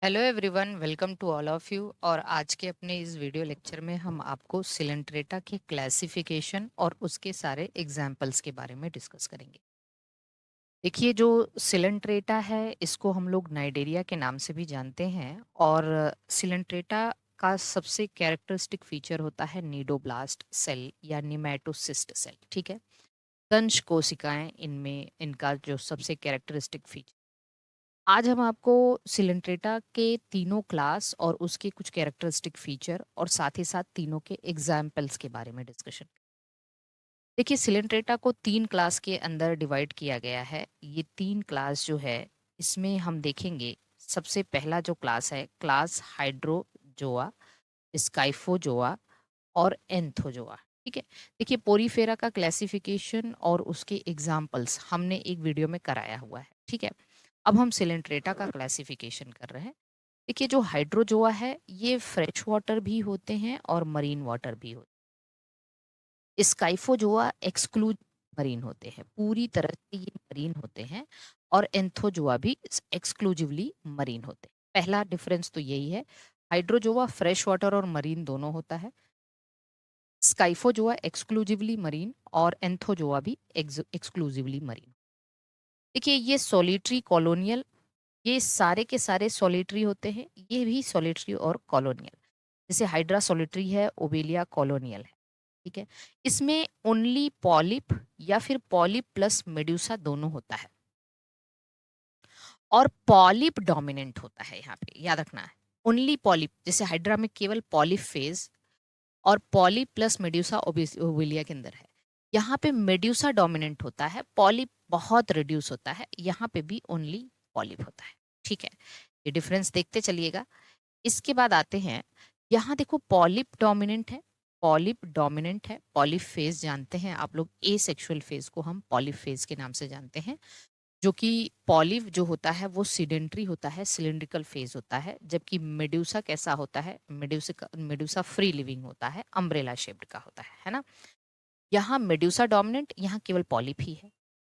Hello everyone, welcome to all of you. और आज के अपने इस वीडियो लेक्चर में हम आपको सिलेंट्रेटा के क्लासिफिकेशन और उसके सारे एग्जाम्पल्स के बारे में डिस्कस करेंगे। देखिए, जो सिलेंट्रेटा है इसको हम लोग नाइडेरिया के नाम से भी जानते हैं। और सिलेंट्रेटा का सबसे कैरेक्टरिस्टिक फीचर होता है नीडोब्लास्ट सेल या निमैटोसिस्ट सेल। ठीक है, दंश कोशिकाएं इनमें इनका जो सबसे कैरेक्टरिस्टिक फीचर। आज हम आपको सिलेंट्रेटा के तीनों क्लास और उसके कुछ कैरेक्टरिस्टिक फीचर और साथ ही साथ तीनों के एग्जाम्पल्स के बारे में डिस्कशन। देखिए, सिलेंट्रेटा को तीन क्लास के अंदर डिवाइड किया गया है। ये तीन क्लास जो है इसमें हम देखेंगे, सबसे पहला जो क्लास है क्लास हाइड्रोजोआ, स्काइफोजोआ और एंथोजोआ। ठीक है, देखिए पोरीफेरा का क्लासिफिकेशन और उसके एग्जाम्पल्स हमने एक वीडियो में कराया हुआ है। ठीक है, अब हम सिलेंट्रेटा का क्लासिफिकेशन कर रहे हैं। देखिए, जो हाइड्रोजोआ है ये फ्रेश वाटर भी होते हैं और मरीन वाटर भी होते हैं। स्काइफोजोआ एक्सक्लूड मरीन होते हैं, पूरी तरह से ये मरीन होते हैं। और एंथोजोआ भी एक्सक्लूसिवली मरीन होते हैं। पहला डिफरेंस तो यही है, हाइड्रोजोआ फ्रेश वाटर और मरीन दोनों होता है, स्काइफोजोआ एक्सक्लूसिवली मरीन और एंथोजोआ भी एक्सक्लूसिवली मरीन। देखिए, ये सॉलिटरी कॉलोनियल, ये सारे के सारे सॉलिटरी होते हैं, ये भी सॉलिटरी और कॉलोनियल। जैसे हाइड्रा सॉलिटरी है, ओबेलिया कॉलोनियल है। ठीक है, इसमें ओनली पॉलिप या फिर पॉलिप प्लस मेड्यूसा दोनों होता है और पॉलिप डोमिनेंट होता है। यहाँ पे याद रखना है, ओनली पॉलिप। जैसे हाइड्रा में केवल पॉलिप फेज और पॉलिप प्लस मेड्यूसा ओबेलिया के अंदर है। यहाँ पे मेड्यूसा डोमिनेंट होता है, पॉलिप बहुत रिड्यूस होता है। यहाँ पे भी ओनली पॉलिप होता है। ठीक है, ये डिफरेंस देखते चलिएगा। इसके बाद आते हैं, यहाँ देखो पॉलिप डोमिनेंट है, पॉलिप डोमिनेंट है। पॉलिप फेज जानते हैं आप लोग, ए सेक्सुअल फेज को हम पॉलिप फेज के नाम से जानते हैं। जो कि पॉलिप जो होता है वो सिडेंट्री होता है, सिलिंड्रिकल फेज होता है। जबकि मेड्यूसा कैसा होता है, मेड्यूसा फ्री लिविंग होता है, अम्ब्रेला शेप्ड का होता है ना। यहाँ मेड्यूसा डोमिनेंट, यहाँ केवल पॉलिप ही है।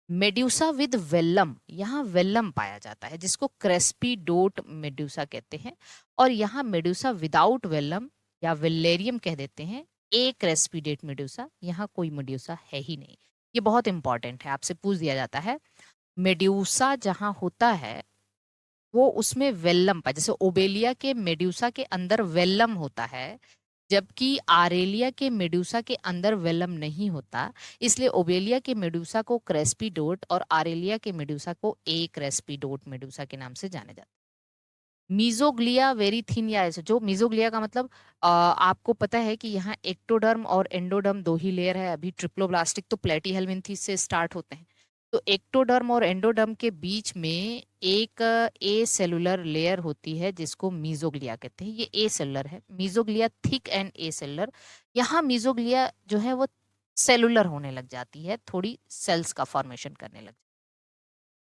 मेड्यूसा विद वेलम, यहाँ वेलम पाया जाता है जिसको क्रेस्पीडोट मेड्यूसा कहते हैं। और यहाँ मेड्यूसा विदाउट वेलम या वेलेरियम कह देते हैं, ए क्रेस्पीडेट मेड्यूसा, यहाँ कोई मेड्यूसा है ही नहीं। ये बहुत इंपॉर्टेंट है, आपसे पूछ दिया जाता है। मेड्यूसा जहाँ होता है वो उसमें वेलम पाए, जैसे ओबेलिया के मेड्यूसा के अंदर वेलम होता है, जबकि आरेलिया के मेडूसा के अंदर वेलम नहीं होता। इसलिए ओबेलिया के मेडूसा को क्रेस्पीडोट और आरेलिया के मेडूसा को ए क्रेस्पीडोट मेडूसा के नाम से जाने जाते हैं। मीजोग्लिया वेरी थिन, या ऐसे जो मीजोग्लिया का मतलब आपको पता है कि यहाँ एक्टोडर्म और एंडोडर्म दो ही लेयर है। अभी ट्रिप्लोब्लास्टिक तो प्लेटीहेल्मिन्थेस से स्टार्ट होते हैं। तो एक्टोडर्म और एंडोडर्म के बीच में एक ए सेलुलर लेयर होती है जिसको मीजोग्लिया कहते हैं। ये ए सेलुलर है, mesoglea thick and A cellular. यहाँ मीजोग्लिया जो है वो सेलुलर होने लग जाती है, थोड़ी सेल्स का फॉर्मेशन करने लग।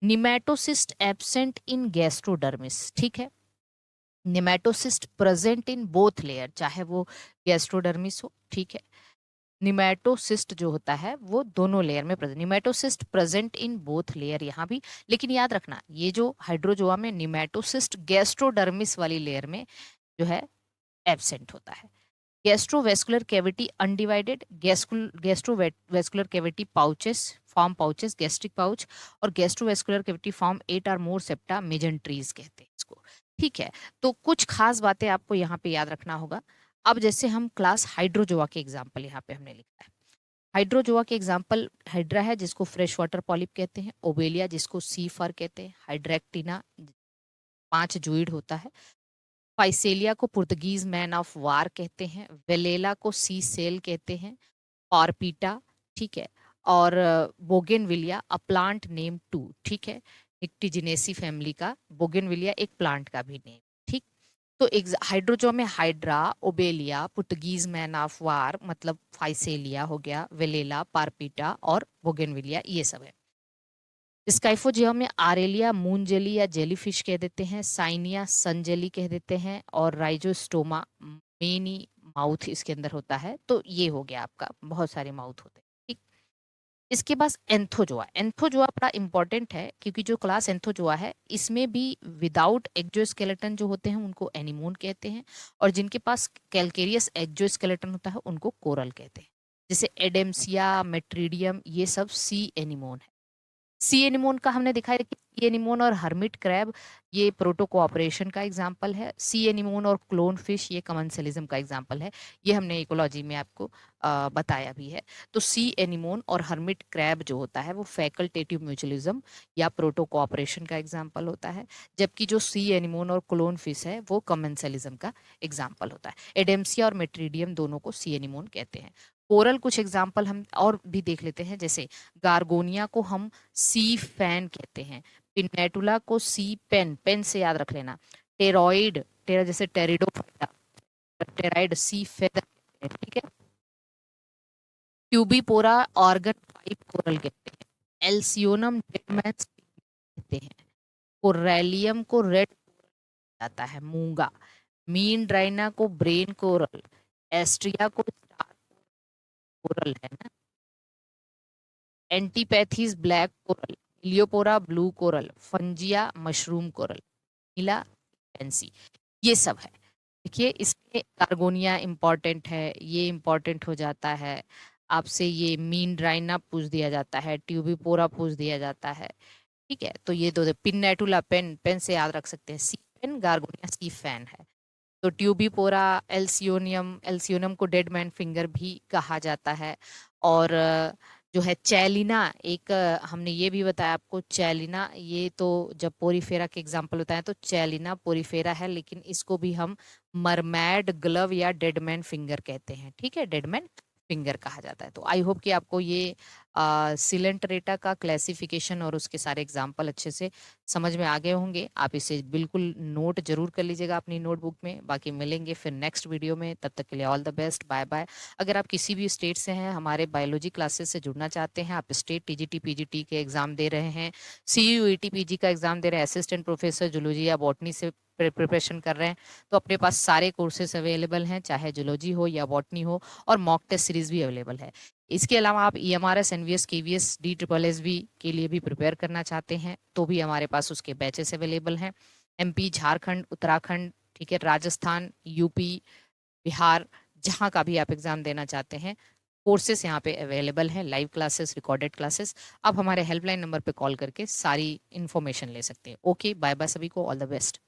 Nematocyst absent in gastrodermis. ठीक है, nematocyst present in both layer, चाहे वो गैस्ट्रोडर्मिस हो। ठीक है, निमेटोसिस्ट जो होता है वो दोनों लेयर में present, nematocyst present in both layer यहाँ भी। लेकिन याद रखना, ये जो हाइड्रोजोआ में निमेटोसिस्ट गैस्ट्रोडर्मिस वाली लेयर में जो है एब्सेंट होता है। Gastrovascular cavity undivided, gastrovascular cavity pouches form pouches, gastric pouch. और गैस्ट्रोवेस्कुलर कैविटी फॉर्म 8 और मोर सेप्टा, मेजेंट्रीज कहते हैं इसको। ठीक है, तो कुछ खास बातें आपको यहाँ पे याद रखना होगा। अब जैसे हम क्लास हाइड्रोजोआ के एग्जाम्पल यहाँ पे हमने लिखा है। हाइड्रोजोआ के एग्जाम्पल, हाइड्रा है जिसको फ्रेश वाटर पॉलिप कहते हैं, ओबेलिया जिसको सी फर कहते हैं, हाइड्रेक्टिना 5 जूइड होता है, फाइसेलिया को पुर्तगीज मैन ऑफ वार कहते हैं, वेलेला को सी सेल कहते हैं, पारपीटा। ठीक है, और bougainvillea a plant name too. ठीक है, इक्टिजिनेसी फैमिली का बोगेनविलिया एक प्लांट का भी नेम। ठीक, तो हाइड्रोजो में hydra, obelia, Portuguese man of war मतलब फाइसेलिया हो गया, वेलेला, पारपीटा और बोगेनविलिया, ये सब है। स्काइफोजिया में आरेलिया मून जेली या जेलीफिश कह देते हैं, साइनिया सन जेली कह देते हैं, और राइजोस्टोमा मेनी माउथ इसके अंदर होता है। तो ये हो गया आपका, बहुत सारे माउथ होते हैं। ठीक, इसके बाद एंथोजोआ। एंथोजोआ बड़ा इंपॉर्टेंट है क्योंकि जो क्लास एंथोजोआ है इसमें भी विदाउट एक्जोस्केलेटन जो होते हैं उनको एनिमोन कहते हैं, और जिनके पास कैलकेरियस एक्जोस्केलेटन होता है उनको कोरल कहते हैं। जैसे एडेम्सिया, मेट्रीडियम, ये सब सी एनिमोन है। सी एनिमोन का हमने दिखाया कि सी एनिमोन और हर्मिट क्रैब ये प्रोटो कोऑपरेशन का एग्जाम्पल है। सी एनिमोन और क्लोन फिश ये कमेंसलिज्म का एग्जाम्पल है। ये हमने इकोलॉजी में आपको बताया भी है। तो सी एनिमोन और हर्मिट क्रैब जो होता है वो फैकल्टेटिव म्यूचुअलिज्म या प्रोटो कोऑपरेशन का एग्जाम्पल होता है, जबकि जो सी एनिमोन और क्लोन फिश है वो कमेंसलिज्म का एग्जाम्पल होता है। एडेम्सिया और मेट्रीडियम दोनों को सी एनिमोन कहते हैं। कोरल कुछ एग्जाम्पल हम और भी देख लेते हैं, जैसे गार्गोनिया को हम सी फैन कहते हैं, पिनेटुला को सी पेन, पेन से याद रख लेना, टेरॉइड, टेरा जैसे टेरिडोफाइटा, टेराइड सी फेदर, ठीक है। ट्यूबिपोरा ऑर्गन पाइप कोरल कहते हैं, एल्सियोनम डेडमैन कहते हैं, कोरेलियम को रेड जाता है, मूंगा, मीन ड्राइना को ब्रेन कोरल, एस्ट्रिया को स्टार कोरल है ना, Antipathes black coral, Heliopora blue coral, Fungia mushroom coral, नीला पेंसी, ये सब है। देखिए इसमें कार्गोनिया इंपॉर्टेंट है, ये इंपॉर्टेंट हो जाता है आपसे, ये मीन ड्राइना पूछ दिया जाता है, ट्यूबिपोरा पूछ दिया जाता है, ठीक है। तो ये दो पिन्नेटुला, पेन, पेन से याद रख सकते हैं, सी पेन, गार्गोनिया सी फैन है। तो ट्यूबिपोरा, एल्सियोनियम, एल्सियोनियम को डेड मैन फिंगर भी कहा जाता है। और जो है चैलिना, एक हमने ये भी बताया आपको, चैलिना ये तो जब पोरीफेरा के एग्जांपल बताए तो चैलिना पोरीफेरा है, लेकिन इसको भी हम मरमैड ग्लव या डेडमैन फिंगर कहते हैं, ठीक है, डेडमैन फिंगर कहा जाता है। तो आई होप कि आपको ये सिलेंटरेटा का क्लासिफिकेशन और उसके सारे एग्जाम्पल अच्छे से समझ में आ गए होंगे। आप इसे बिल्कुल नोट जरूर कर लीजिएगा अपनी नोटबुक में। बाकी मिलेंगे फिर नेक्स्ट वीडियो में, तब तक के लिए all the best, bye bye. अगर आप किसी भी स्टेट से हैं, हमारे बायोलॉजी क्लासेस से जुड़ना चाहते हैं, आप स्टेट टीजीटी पीजीटी के एग्जाम दे रहे हैं, सीयूईटी पीजी का एग्जाम दे रहे हैं, असिस्टेंट प्रोफेसर जूलॉजी या बॉटनी से प्रिपरेशन कर रहे हैं, तो अपने पास सारे कोर्सेज अवेलेबल हैं, चाहे जूलॉजी हो या बॉटनी हो, और मॉक टेस्ट सीरीज भी अवेलेबल है। इसके अलावा आप ईएमआरएस, एनवीएस, केवीएस, DSSB के लिए भी प्रिपेयर करना चाहते हैं तो भी हमारे पास उसके बैचेस अवेलेबल हैं। MP, झारखंड, उत्तराखंड, ठीक है, राजस्थान, यूपी, बिहार, जहाँ का भी आप एग्जाम देना चाहते हैं, कोर्सेस यहाँ पे अवेलेबल हैं, लाइव क्लासेस, रिकॉर्डेड क्लासेस। आप हमारे हेल्पलाइन नंबर पे कॉल करके सारी इन्फॉर्मेशन ले सकते हैं। ओके, बाय बाय सभी को, ऑल द बेस्ट।